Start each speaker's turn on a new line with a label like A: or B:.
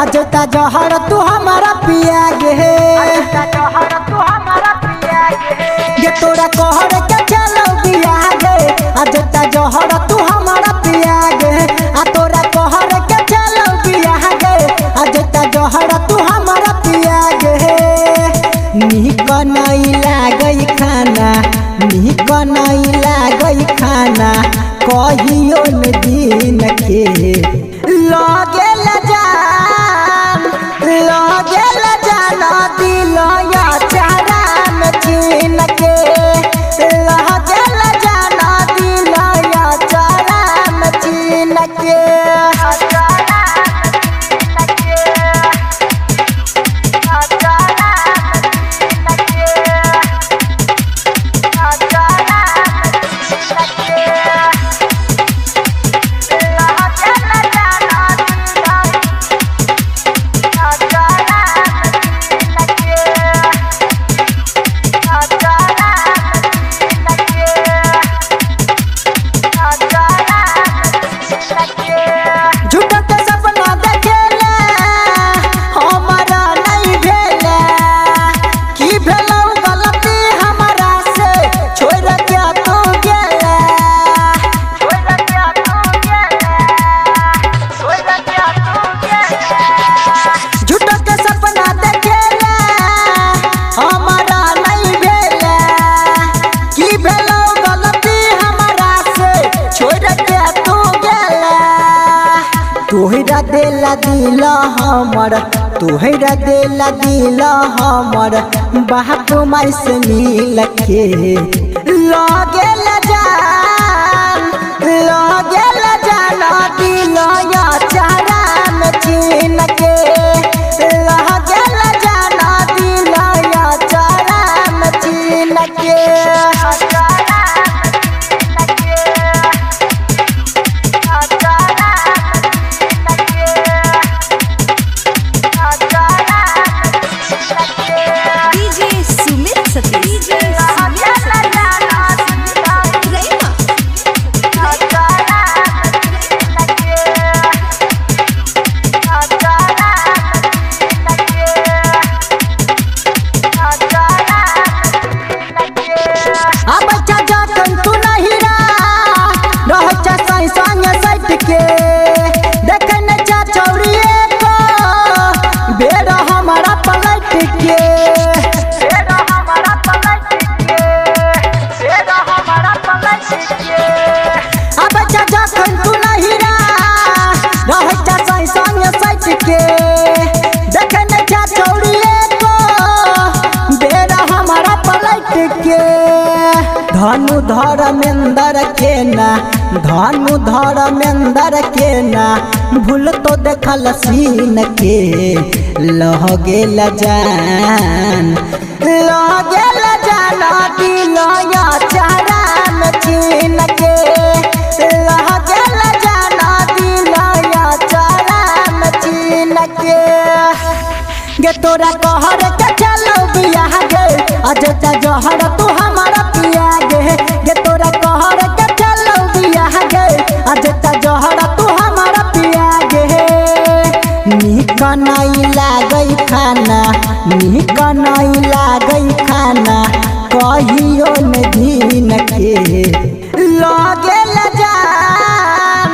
A: अजता जहर तू हमारा पिया गे गे तोरा कहर के चलो बिया गे अजता जहर तू हमारा पिया गे आ तोरा कहर के चलो बिया गे अजता जहर तू हमारा पिया गे निक नहीं लागई खाना निक नहीं लागई खाना कहियो न दिन के लगे जान दिल या चारा में छीन के लगे जान दिल या चारा में छीन के तोहरा देला दिल हमर तोहरा देला दिल हमर बाप माई से मिल के लगे जान दिल या चारा में छीन के लगे जान दिल या चारा में छीन के धनु धर्मेंद्र के ना भूल तो देखल सीन के लगे जान दिल या चारा में छीन के लगे जान दिल या चारा में छीन के गे तोरा कहर के चलो बिया गे अजता जहर तू हमारा पिया गे तोरा कहर के चलो बिया गे अजता जहर तू हमारा पिया गे निक नहीं लागई खाना निक नहीं लागई खाना कहियो न दिन के लगे जान